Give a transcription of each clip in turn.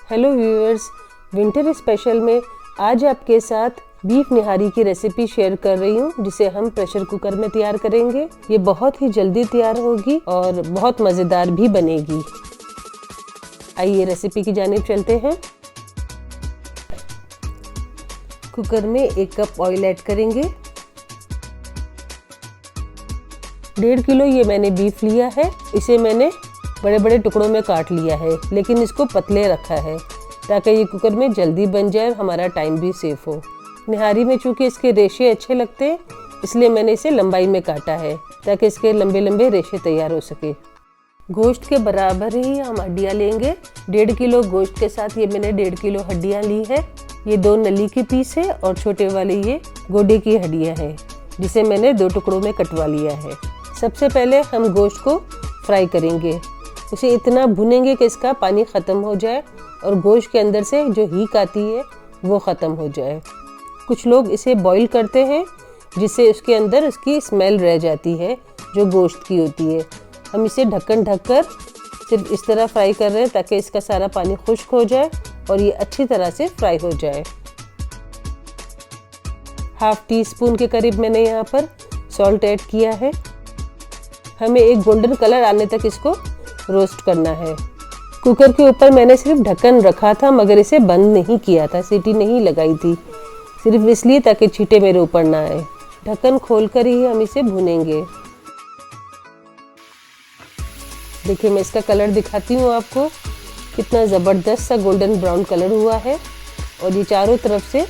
Hello viewers, winter special में आज आपके साथ बीफ निहारी की रेसिपी शेयर कर रही हूँ, जिसे हम प्रेशर कुकर में तैयार करेंगे। ये बहुत ही जल्दी तैयार होगी और बहुत मज़ेदार भी बनेगी। आइए रेसिपी की जानिब चलते हैं। कुकर में 1 कप ऑयल ऐड करेंगे। 1.5 किलो ये मैंने बीफ लिया है। इसे मैंने बड़े बड़े टुकड़ों में काट लिया है, लेकिन इसको पतले रखा है ताकि ये कुकर में जल्दी बन जाए और हमारा टाइम भी सेफ हो। निहारी में चूँकि इसके रेशे अच्छे लगते हैं, इसलिए मैंने इसे लंबाई में काटा है ताकि इसके लंबे लंबे रेशे तैयार हो सके। गोश्त के बराबर ही हम हड्डियाँ लेंगे। 1.5 किलो गोश्त के साथ ये मैंने 1.5 किलो हड्डियाँ ली है। ये 2 नली की पीस है और छोटे वाले ये गोडे की हड्डियाँ हैं, जिसे मैंने 2 टुकड़ों में कटवा लिया है। सबसे पहले हम गोश्त को फ्राई करेंगे। उसे इतना भुनेंगे कि इसका पानी ख़त्म हो जाए और गोश्त के अंदर से जो हीक आती है वो ख़त्म हो जाए। कुछ लोग इसे बॉईल करते हैं, जिससे उसके अंदर उसकी स्मेल रह जाती है जो गोश्त की होती है। हम इसे ढक्कन ढककर सिर्फ इस तरह फ्राई कर रहे हैं ताकि इसका सारा पानी खुश्क हो जाए और ये अच्छी तरह से फ्राई हो जाए। 1/2 टीस्पून के करीब मैंने यहाँ पर सॉल्ट ऐड किया है। हमें एक गोल्डन कलर आने तक इसको रोस्ट करना है। कुकर के ऊपर मैंने सिर्फ ढक्कन रखा था, मगर इसे बंद नहीं किया था, सीटी नहीं लगाई थी, सिर्फ इसलिए ताकि छींटे मेरे ऊपर ना आए। ढक्कन खोलकर ही हम इसे भूनेंगे। देखिए, मैं इसका कलर दिखाती हूँ आपको, कितना ज़बरदस्त सा गोल्डन ब्राउन कलर हुआ है और ये चारों तरफ से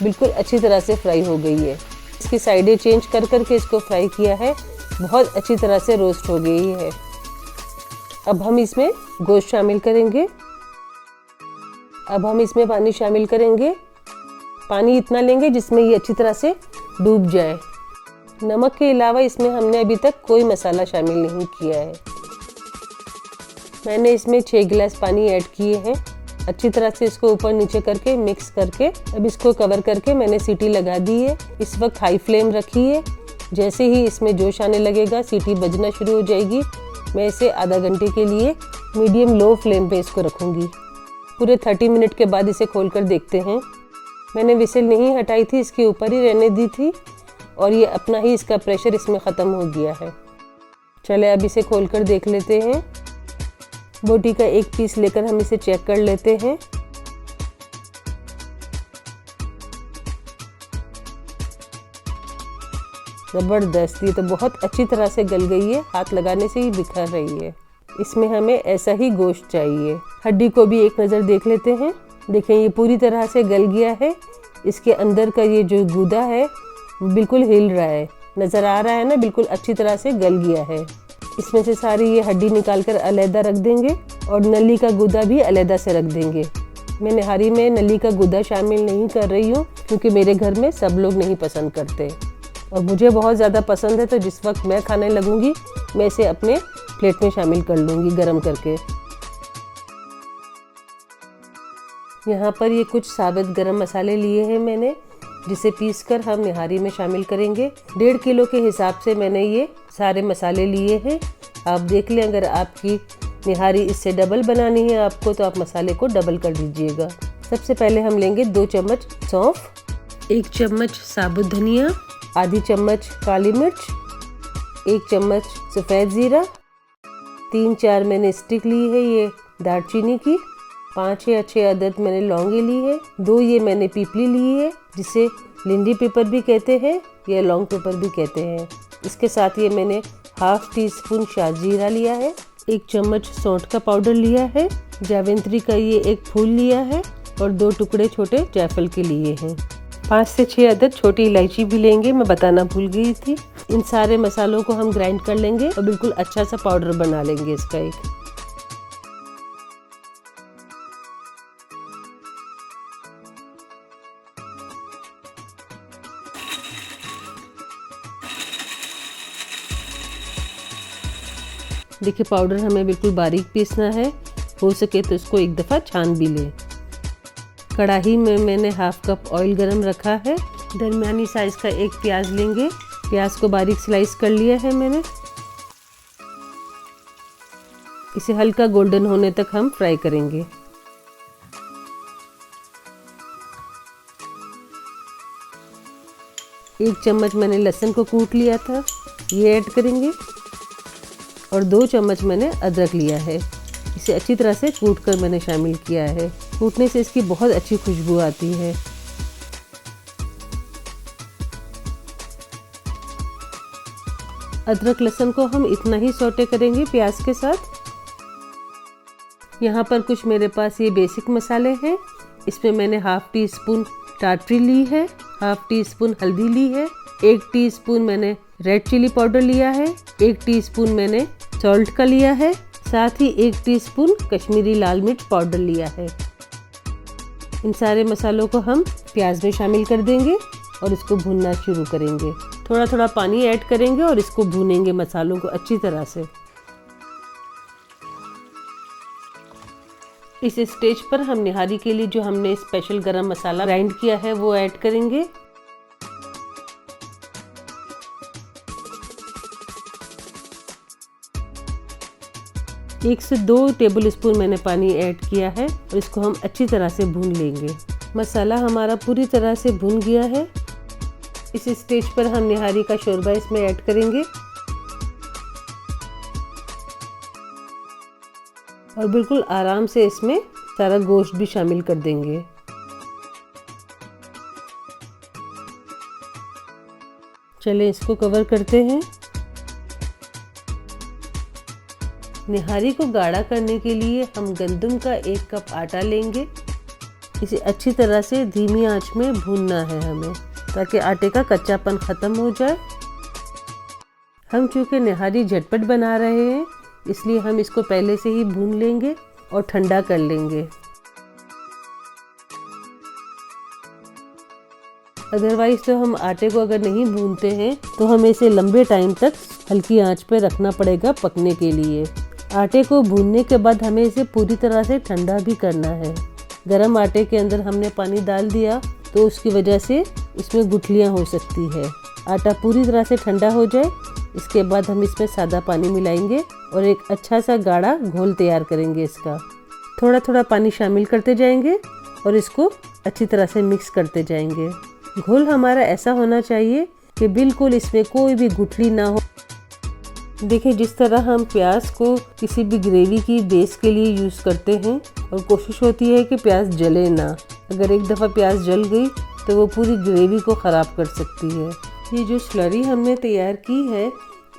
बिल्कुल अच्छी तरह से फ्राई हो गई है। इसकी साइडें चेंज कर करके इसको फ्राई किया है, बहुत अच्छी तरह से रोस्ट हो गई है। अब हम इसमें गोश्त शामिल करेंगे। अब हम इसमें पानी शामिल करेंगे। पानी इतना लेंगे जिसमें ये अच्छी तरह से डूब जाए। नमक के अलावा इसमें हमने अभी तक कोई मसाला शामिल नहीं किया है। मैंने इसमें 6 गिलास पानी ऐड किए हैं। अच्छी तरह से इसको ऊपर नीचे करके मिक्स करके अब इसको कवर करके मैंने सीटी लगा दी है। इस वक्त हाई फ्लेम रखी है। जैसे ही इसमें जोश आने लगेगा, सीटी बजना शुरू हो जाएगी, मैं इसे आधा घंटे के लिए मीडियम लो फ्लेम पे इसको रखूँगी। पूरे 30 मिनट के बाद इसे खोलकर देखते हैं। मैंने विसल नहीं हटाई थी, इसके ऊपर ही रहने दी थी और ये अपना ही इसका प्रेशर इसमें ख़त्म हो गया है। चले अब इसे खोलकर देख लेते हैं। बोटी का एक पीस लेकर हम इसे चेक कर लेते हैं। ज़बरदस्त, ये तो बहुत अच्छी तरह से गल गई है, हाथ लगाने से ही बिखर रही है। इसमें हमें ऐसा ही गोश्त चाहिए। हड्डी को भी एक नज़र देख लेते हैं। देखें, ये पूरी तरह से गल गया है। इसके अंदर का ये जो गूदा है बिल्कुल हिल रहा है, नज़र आ रहा है ना, बिल्कुल अच्छी तरह से गल गया है। इसमें से सारी ये हड्डी निकाल कर अलहदा रख देंगे और नली का गूदा भी अलहदा से रख देंगे। मैं निहारी में नली का गूदा शामिल नहीं कर रही हूँ, क्योंकि मेरे घर में सब लोग नहीं पसंद करते और मुझे बहुत ज़्यादा पसंद है। तो जिस वक्त मैं खाने लगूंगी, मैं इसे अपने प्लेट में शामिल कर लूँगी गरम करके। यहाँ पर ये कुछ साबित गरम मसाले लिए हैं मैंने, जिसे पीसकर हम निहारी में शामिल करेंगे। 1.5 किलो के हिसाब से मैंने ये सारे मसाले लिए हैं। आप देख लें, अगर आपकी निहारी इससे डबल बनानी है आपको, तो आप मसाले को डबल कर दीजिएगा। सबसे पहले हम लेंगे 2 चम्मच सौंफ, 1 चम्मच साबुत धनिया, आधी चम्मच काली मिर्च, 1 चम्मच सफ़ेद ज़ीरा, 3-4 मैंने स्टिक ली है ये दालचीनी की, 5 या 6 अदद मैंने लौंगी ली है, 2 ये मैंने पीपली ली है, जिसे लिंडी पेपर भी कहते हैं या लौंग पेपर भी कहते हैं। इसके साथ ये मैंने 1/2 टीस्पून शाहजीरा लिया है, 1 चम्मच सौंठ का पाउडर लिया है, जावित्री का ये 1 फूल लिया है और 2 टुकड़े छोटे जायफल के लिए हैं। 5 से 6 अदद छोटी इलायची भी लेंगे, मैं बताना भूल गई थी। इन सारे मसालों को हम ग्राइंड कर लेंगे और बिल्कुल अच्छा सा पाउडर बना लेंगे इसका एक। देखिए, पाउडर हमें बिल्कुल बारीक पीसना है। हो सके तो इसको एक दफ़ा छान भी लें। कढ़ाई में मैंने 1/2 कप ऑयल गरम रखा है। दरमियानी साइज़ का एक प्याज लेंगे। प्याज को बारीक स्लाइस कर लिया है मैंने। इसे हल्का गोल्डन होने तक हम फ्राई करेंगे। 1 चम्मच मैंने लहसुन को कूट लिया था, ये ऐड करेंगे। और 2 चम्मच मैंने अदरक लिया है, इसे अच्छी तरह से कूट कर मैंने शामिल किया है। कूटने से इसकी बहुत अच्छी खुशबू आती है। अदरक लहसुन को हम इतना ही सौटे करेंगे प्याज के साथ। यहाँ पर कुछ मेरे पास ये बेसिक मसाले हैं। इसमें मैंने हाफ टी स्पून टाटरी ली है, हाफ टी स्पून हल्दी ली है, 1 टीस्पून मैंने रेड चिली पाउडर लिया है, 1 टीस्पून मैंने सॉल्ट का लिया है, साथ ही 1 टीस्पून कश्मीरी लाल मिर्च पाउडर लिया है। इन सारे मसालों को हम प्याज में शामिल कर देंगे और इसको भूनना शुरू करेंगे। थोड़ा थोड़ा पानी ऐड करेंगे और इसको भूनेंगे मसालों को अच्छी तरह से। इस स्टेज पर हम निहारी के लिए जो हमने स्पेशल गरम मसाला ग्राइंड किया है वो ऐड करेंगे। एक से 2 टेबल स्पून मैंने पानी ऐड किया है और इसको हम अच्छी तरह से भून लेंगे। मसाला हमारा पूरी तरह से भून गया है। इस स्टेज पर हम निहारी का शोरबा इसमें ऐड करेंगे और बिल्कुल आराम से इसमें सारा गोश्त भी शामिल कर देंगे। चलें इसको कवर करते हैं। निहारी को गाढ़ा करने के लिए हम गंदम का 1 कप आटा लेंगे। इसे अच्छी तरह से धीमी आंच में भूनना है हमें, ताकि आटे का कच्चापन ख़त्म हो जाए। हम चूँकि निहारी झटपट बना रहे हैं, इसलिए हम इसको पहले से ही भून लेंगे और ठंडा कर लेंगे। अदरवाइज तो हम आटे को अगर नहीं भूनते हैं तो हमें इसे लंबे टाइम तक हल्की आंच पर रखना पड़ेगा पकने के लिए। आटे को भूनने के बाद हमें इसे पूरी तरह से ठंडा भी करना है। गरम आटे के अंदर हमने पानी डाल दिया तो उसकी वजह से इसमें गुठलियाँ हो सकती है। आटा पूरी तरह से ठंडा हो जाए, इसके बाद हम इसमें सादा पानी मिलाएंगे और एक अच्छा सा गाढ़ा घोल तैयार करेंगे। इसका थोड़ा थोड़ा पानी शामिल करते जाएंगे और इसको अच्छी तरह से मिक्स करते जाएंगे। घोल हमारा ऐसा होना चाहिए कि बिल्कुल इसमें कोई भी गुठली ना हो। देखिए, जिस तरह हम प्याज को किसी भी ग्रेवी की बेस के लिए यूज़ करते हैं और कोशिश होती है कि प्याज जले ना। अगर एक दफ़ा प्याज जल गई तो वो पूरी ग्रेवी को ख़राब कर सकती है। ये जो स्लरी हमने तैयार की है,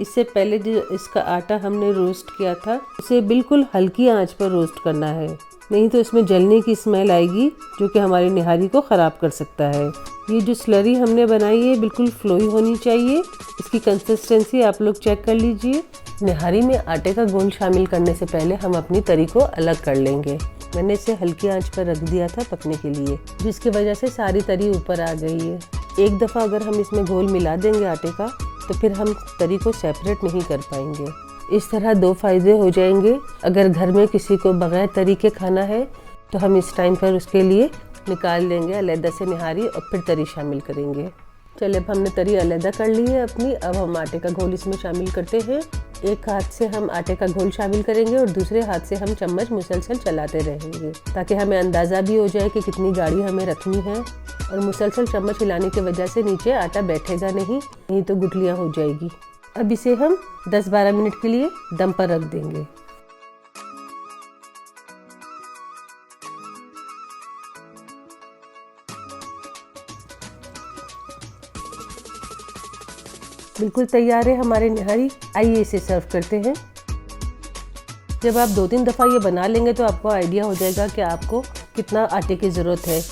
इससे पहले जो इसका आटा हमने रोस्ट किया था, उसे बिल्कुल हल्की आंच पर रोस्ट करना है, नहीं तो इसमें जलने की स्मेल आएगी जो कि हमारी निहारी को ख़राब कर सकता है। ये जो स्लरी हमने बनाई है बिल्कुल फ्लोई होनी चाहिए। इसकी कंसिस्टेंसी आप लोग चेक कर लीजिए। निहारी में आटे का घोल शामिल करने से पहले हम अपनी तरी को अलग कर लेंगे। मैंने इसे हल्की आंच पर रख दिया था पकने के लिए, जिसकी वजह से सारी तरी ऊपर आ गई है। एक दफ़ा अगर हम इसमें घोल मिला देंगे आटे का, तो फिर हम तरी को सेपरेट नहीं कर पाएंगे। इस तरह 2 फ़ायदे हो जाएंगे। अगर घर में किसी को बगैर तरी के खाना है तो हम इस टाइम पर उसके लिए निकाल लेंगे अलग से निहारी और फिर तरी शामिल करेंगे। चलिए, अब हमने तरी अलग कर ली है अपनी। अब हम आटे का घोल इसमें शामिल करते हैं। एक हाथ से हम आटे का घोल शामिल करेंगे और दूसरे हाथ से हम चम्मच मुसलसल चलाते रहेंगे, ताकि हमें अंदाज़ा भी हो जाए कि कितनी गाढ़ी हमें रखनी है। और मुसलसल चम्मच हिलाने की वजह से नीचे आटा बैठेगा नहीं तो गुठलियाँ हो जाएगी। अब इसे हम 10-12 मिनट के लिए दम पर रख देंगे। बिल्कुल तैयार है हमारी निहारी। आइए इसे सर्व करते हैं। जब आप 2-3 दफ़ा ये बना लेंगे तो आपको आइडिया हो जाएगा कि आपको कितना आटे की ज़रूरत है।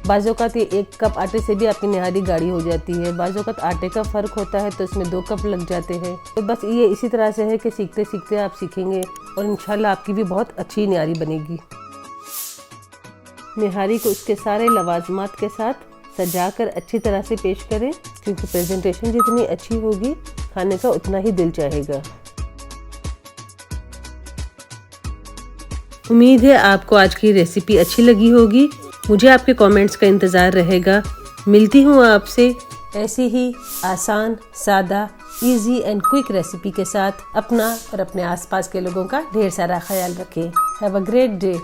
बाज़ौक़ात ये 1 कप आटे से भी आपकी निहारी गाढ़ी हो जाती है। बाज़ौक़ात आटे का फ़र्क होता है तो इसमें 2 कप लग जाते हैं। तो बस ये इसी तरह से है कि सीखते सीखते आप सीखेंगे और इंशाल्लाह आपकी भी बहुत अच्छी निहारी बनेगी। निहारी को इसके सारे लवाजमात के साथ सजाकर अच्छी तरह से पेश करें, क्योंकि प्रेजेंटेशन जितनी अच्छी होगी खाने का उतना ही दिल चाहेगा। उम्मीद है आपको आज की रेसिपी अच्छी लगी होगी। मुझे आपके कमेंट्स का इंतज़ार रहेगा। मिलती हूँ आपसे ऐसी ही आसान, सादा, इजी एंड क्विक रेसिपी के साथ। अपना और अपने आसपास के लोगों का ढेर सारा ख्याल रखें। Have a great day.